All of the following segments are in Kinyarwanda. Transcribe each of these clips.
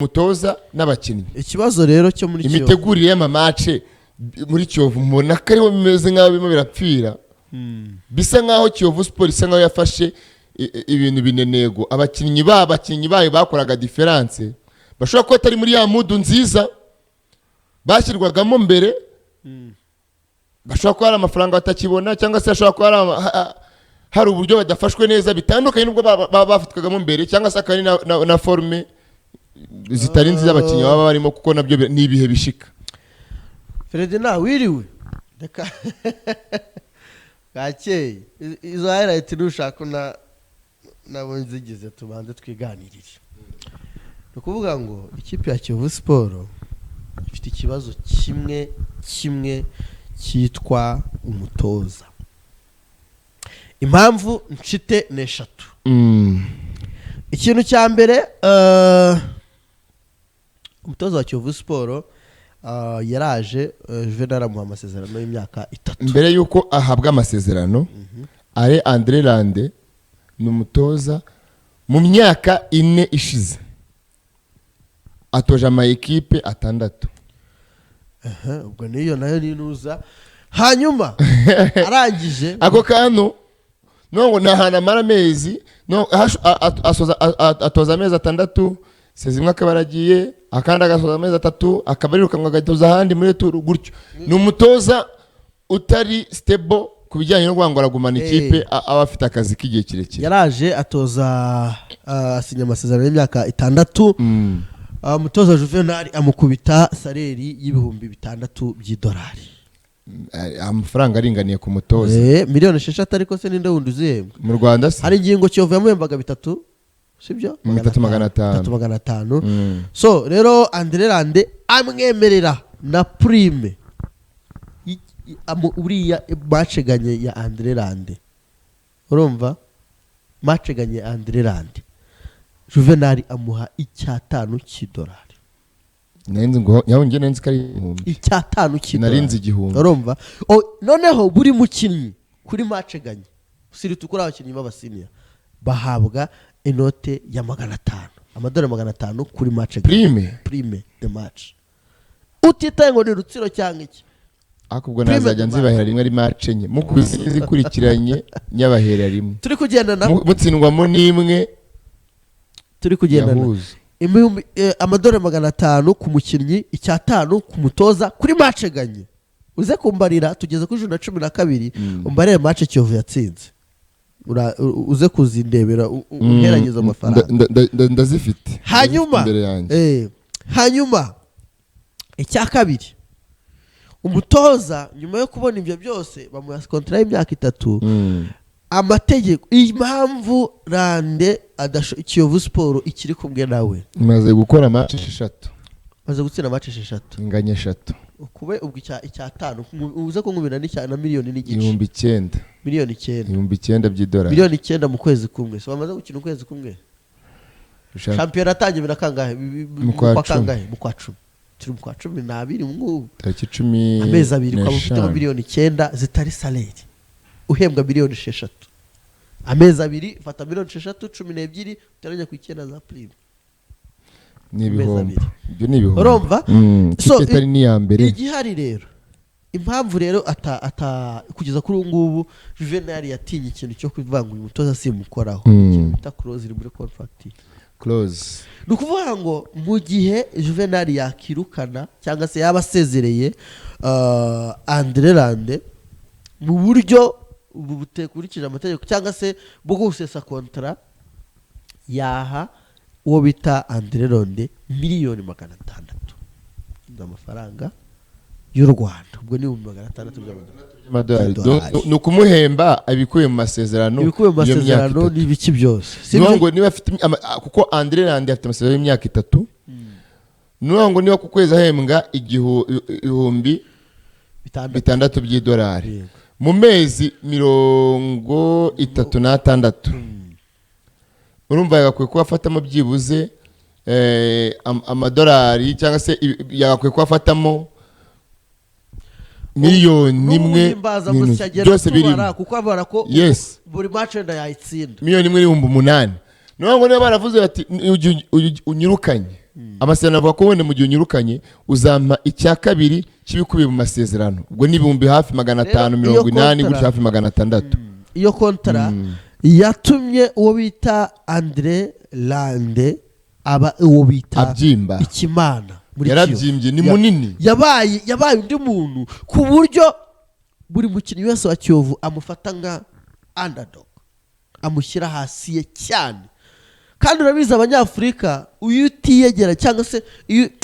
mutoza n'abakinnyi. Ikibazo rero cyo muri Kiyovu, imitegurire y'amamace muri Kiyovu mbona ko ariho bimeze nk'aho birimo birapfira. Bisa nk'aho Kiyovu Sport isa nk'aho yafashe ibintu binenego. Abakinnyi bayo bakoraga difference, bashobora kuba atari muri ya mudu nziza bashyirwagamo mbere, bashobora kuba hari amafaranga batakibona, cyangwa se bashobora kuba hari uburyo badafashwe neza bitandukanye n'ubwo bafitwagamo mbere, cyangwa se akari na forme zitari nziza abakinnyi baba barimo, kuko nabyo ni ibihe bishika. Ferdinand wiriwe reka gakeye izo highlight nushaka nabo nzigize tubanze twiganirire. Ukuvuga ngo ikipe ya Kiyovu Sport ifite ikibazo kimwe cyitwa umutoza. Impamvu nshite neshatu. Ikintu cya mbere, umutoza wa Kiyovu Sport yaraje Juvenal amuha amasezerano y'imyaka 3. Mbere yuko ahabwa amasezerano, Are André Lande ni umutoza mu myaka 4 ishize atoje ama equipe 6. Ubwo niyo nayo ninuza hanyuma arangije ako kantu no nahana mara mezi no atoza amezi 6, sezimwe akabaragiye akandi agasoza amezi 3 akabarirukanwa agatoza handi muri turu gutyo. Ni umutoza utari stable kubijyanye no gwangora gumana ikipe aba afite akazi kigiye kirekire. Yaraje atoza asinya amasezerano y'imyaka 6. Umutoza Juvenal amukubita saleri y'ibihumbi 6 by'idolari. Amafaranga aringaniye ku mutoza miliyoni 6, ariko se ninde wundi uzihembwa mu Rwanda se? Hari ingingo Kiyovu yamuhembaga 3, sibyo? 3,500. So rero André Lande amwemerera na prime uriya maceganye ya André Lande. Urumva maceganye André Lande, Juvenal amuha 5 cy'idolari. Nenzi ngo yawonge nenzi kari 5 cy'idolari. Narinzi igihumbi. Urumva noneho buri mukinnyi kuri maceganye usiri tukura abakinnyi b'abasiniya bahabwa inote ya 500, amadolari 500 kuri maceganye. Prime the match. Utitaye ngo ni rutsiro cyangwa iki. Akubwo nazajya nzibahera rimwe ari match enye mu kuzikurikiranye nyabahera rimwe. Turi kugenda na mutsindwamo nimwe. Turi kugenda na amadolari 500 ku mukinnyi, 5 ku mutoza kuri maceganye. Uze kumbarira tugeze kuri 2012 umbarire match Kiyovu yatsinze. Uze kuzindebera unteranyeza amafaranga ndazifite hanyuma icya kabiri, umutoza nyuma yo kubona ibyo byose bamuha contract y'imyaka 3. Amategeko impamvu Lande Kiyovu Sport ikiri kumwe nawe maze gukora match 6, maze gutsinda match 6 inganye 3 ukube ubwo icya 5 uze ko ngubina na miliyoni n'igice, 9,000 miliyoni 9 by'idolari, miliyoni 9 mu kwezi kumwe. So bamaze gukina ukwezi kumwe. Champion atangiye birakangahe mu kwa 10. Turi mu kwa 12 ngubu tariki 10 amezi 2 kwa ufite miliyoni 9 zitari salary, uhembwa miliyoni 6. Amezi 2 fata miliyoni 6, 12 utaranya ku 9 za prime. N'ibihombo ibyo n'ibihombo. Urumva? So itari ni ya mbere igihari rero. Impamvu rero kugeza kuri ngubu Juvenal yatinye ikintu cyo kuvanga uyu mutoza simukoraho, ikintu bita clause iri muri contract. Clause Nukuvuga ngo mu gihe Juvenal yakirukana cyangwa se yabasezereye André Lande mu buryo butekurikije amategeko cyangwa se bwo gusesa contrat, yaha uwo bita André Lande miliyoni 600 z'amafaranga y'u Rwanda. Ubwo ni 600 by'amadolari. Nukumuhemba abikuye mu masezerano n'ibiki byose. Ngo niba afite kuko André Lande afite amasezerano y'imyaka 3. Ngo niba ku kwezi ahembwa igihumbi 6 by'idolari mu mezi 36. Urumva yagakwiye kuba afatamo byibuze amadolari cyangwa se yagakwiye kuba afatamo miliyoni imwe byose biri kuko abara ko yes buri match ndayitsinda miliyoni imwe n'ibihumbi 8. Nubwo niba baravuze bati unyirukanye amasezerano avuga ko wenda mu gihe unyirukanye uzampa icya kabiri cy'ibikubiye mu masezerano ubwo n'ibihumbi hafi 580 gutyo hafi 600 iyo kontara yatumye uwo bita Andre Lande aba uwo bita abyimba ikimana muri yarabyimbye ni munini yabaye undi muntu ku buryo buri mukinnyi wese wa Kiyovu amufata nka underdog amushyira hasi ye cyane kandi urabizi abanyafurika uyu utiyegera cyangwa se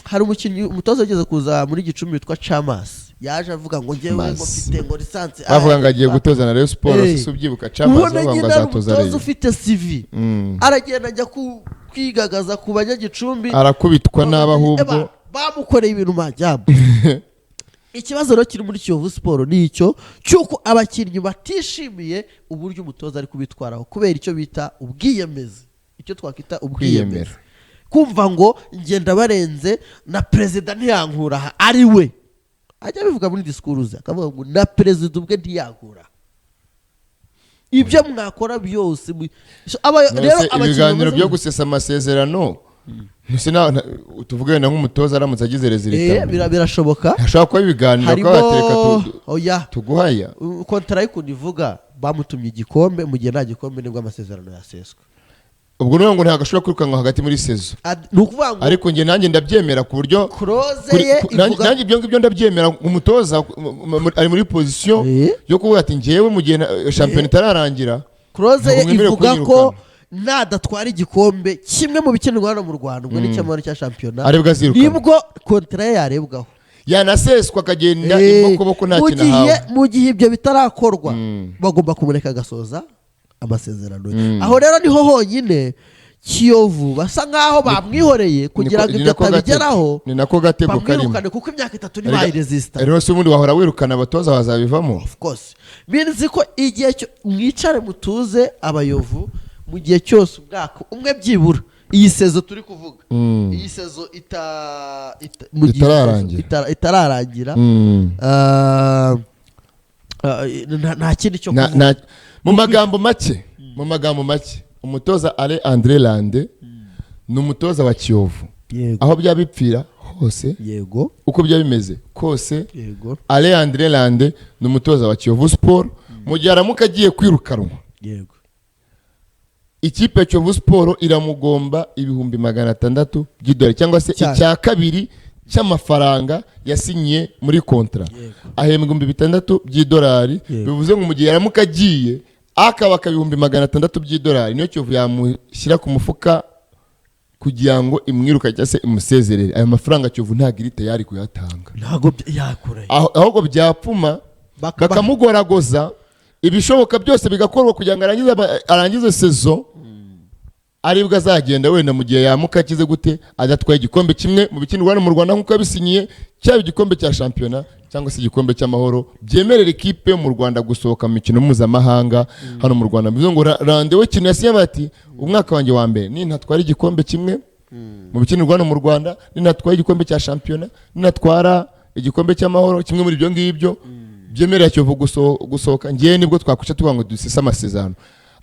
hari umukinnyi umutoza ageze kuza muri Gicumbi witwa Chamas yaje avuga ngo ngewe ngo mfite ngo lisansi bavuga ngo agiye gutoza na Rayon Sports subyibuka Chamas bavuga ngo azatoza Rayon ufite CV aragenda ajya kwigagaza ku banyagicumbi arakubitwa n'abahubwo bamukoreye ibintu majyabo ikibazo rero kiri muri Kiyovu Sport ni icyo cyuko abakinnyi batishimiye uburyo umutoza ari kubitwaraho kubera icyo bita ubwiyemezi icyo twakita ubwiyemezi kumva ngo ngenda barenze na president ntiyankura ari we ajya bivuga muri discours ze akavuga ngo na president ubwe ntiyankura ibyo mwakora byose rero ibiganiro byo gusesa amasezerano tuvuge na nk'umutoza aramutse agize resultat birashoboka ashaka ko ibiganiro ko batereka tuguhaya kontra y'ikundi ivuga bamutumye igikombe mu gihe nta gikombe nibwo amasezerano yaseswa ubwo none ngo ntagashobora kwirukanwa hagati muri sezo ariko nge nanjye ndabyemera ku buryo nanjye ibyo ngibyo ndabyemera umutoza ari muri position yo kuvuga ati ngewe mu gihe shampiyona itararangira Close ye ivuga ko nadatwara igikombe kimwe mu bikinirwa hano mu Rwanda ubwo ni cyamara cya shampiyona nibwo kontra yarebwaho yanaseswa akagenda imbokoboko nta kintu hawe mu gihe ibyo bitarakorwa bagomba kumureka gasoza amasezerano aho rero niho honyine Kiyovu basa nkaho bamwihoreye kugira ngo ibyo atabigeraho ni nako gatego karimo kuko imyaka 3 ni bayi resista rero se ubundi wahora wirukana abatoza bazabivamo of course binzi ko igihe cyo mwicare mutuze abayovu mu gihe cyose ubwako umwe byibura iyi sezo turi kuvuga iyi sezo itararangira nta kindi cyo kuvuga mu magambo make umutoza Ale Andre Lande ni umutoza wa Kiyovu aho byabipfira hose yego uko byabimeze kose yego Ale Andre Lande ni umutoza wa Kiyovu Sport mu gihe aramuka agiye kwirukanwa yego ikipe ya Kiyovu Sport iramugomba ibihumbi 600 by'idolari cyangwa se icya kabiri cy'amafaranga yasinyiye muri kontra ahembwa 600 by'idolari bivuze ngo mu gihe aramuka agiye akaba ibihumbi 600 by'idolari niyo Kiyovu yamushyira ku mufuka kugira ngo imwiruka cyangwa se imusezerere ayo mafaranga Kiyovu ntagira tayari kuyatanga ntago yakoreye ahubwo byapfuma bakamugoragoza ibishoboka byose bigakorwa kugira ngo arangize sezo aribwo azagenda wenda mu gihe yamukakize gute adatwaye igikombe kimwe mu bikinirwa mu Rwanda nk'uko yabisinyiye cyaba igikombe cya shampiyona cyangwa se igikombe cy'amahoro byemerera ikipe yo mu Rwanda gusohoka mu mikino mpuzamahanga hano mu Rwanda bivuze ngo Rande we kintu yasiye bati umwaka wanjye wa mbere ni ntatwara igikombe kimwe mu bikinirwa mu Rwanda ni ntatwara igikombe cya shampiyona ni ntatwara igikombe cy'amahoro kimwe muri ibyo ngibyo byemerera Kiyovu gusohoka ngiye nibwo twakwica tuvuga ngo dusise amasezerano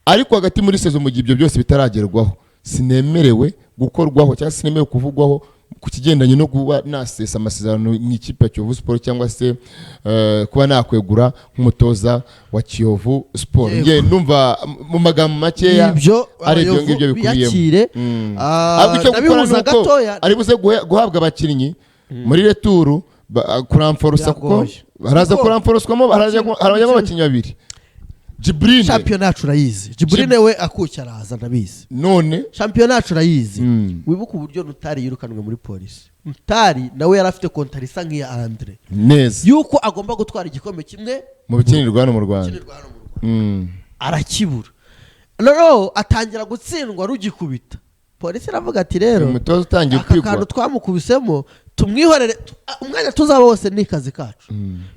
ariko hagati muri sezo mu gihe ibyo byose bitaragerwaho sinemerewe gukorwaho cyangwa sinemerewe kuvugwaho ku kigendanye no kuba nasesa amasezerano n'ikipe ya Kiyovu Sport cyangwa se kuba nakwegura nk'umutoza wa Kiyovu Sport ngiye ndumva mu magambo makeya ari ibyo ngibyo bikubiyemo nabihuza gatoya ari buze guhabwa abakinnyi muri returu kuramforosa kuko haraza kuramforoswamo harajyamo abakinnyi babiri Jibrine champion yacu rayizi Jibrine we akucya araza ndabizi none champion yacu rayizi wibuka uburyo Nutari yirukanwe muri polisi Nutari nawe yarafite kontari isa nk'iya Andre neza yuko agomba gutwara igikombe kimwe mu bikinirwa hano mu Rwanda arakibura no atangira gutsindwa rugikubita polisi iravuga ati rero umutoza utangiye kwigwa akantu twamukubisemo tumwihorere umwanya tuzaba wose ni kazi kacu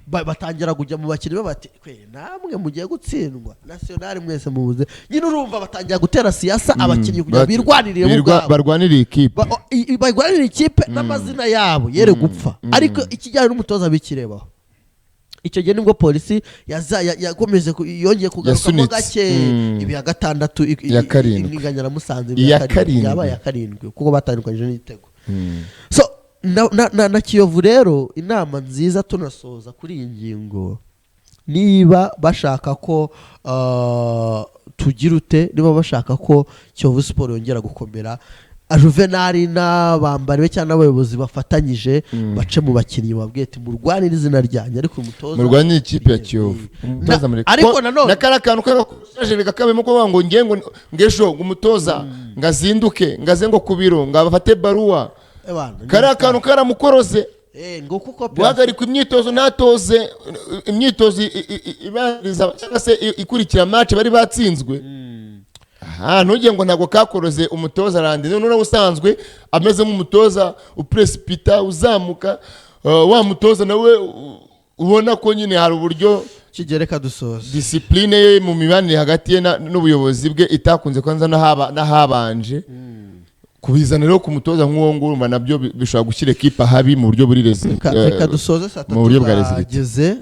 batangira kujya mu bakinnyi bati kwe namwe mugiye gutsindwa national mwese mubuze nyine urumva batangira gutera siyasa abakinnyi kujya birwanirire mu bwabo barwanirira ikipe barwanirira ikipe n'amazina yabo yere gupfa ariko ikijyanye n'umutoza bikirebaho icyo gihe nibwo polisi yakomeje yongeye kugaruka gake ibi ya 6 inganyara Musanze ya 7 yabaye ya 7 kuko batandukanye n'igitego so na Kiyovu rero inama nziza tunasoza kuri iyi ngingo, niba bashaka ko tugira ute, niba bashaka ko Kiyovu Sport yongera gukomera, Juvenal n'abambariwe cyangwa abayobozi bafatanyije bace mu bakinnyi babwiye ati murwanire izina ryanjye, ariko umutoza murwanire ikipe ya Kiyovu. ariko nanone nakara kantu kagakoresheje kakabemo ko ngo ngesho umutoza ngazinduke ngaze ngo kubiro ngabafate baruwa kara kantu karamukoroze ngo kuko guhagarika imyitozo ntatoze imyitozo ibariza cyangwa se ikurikira match bari batsinzwe. Ntujye ngo ntabwo kakoroze umutoza arandi none usanzwe ameze nk'umutoza upresipita uzamuka, wa mutoza nawe ubona ko nyine hari uburyo kigereka dusoza discipline ye mu mibanire hagati ye n'ubuyobozi bwe itakunze kwanza nahabanje kubizana rero ku mutoza nk'uwo ngurumva nabyo bishobora gushyira ekipa habi mu buryo buri reka dusoze saa 3 mu buryo bwa resilience.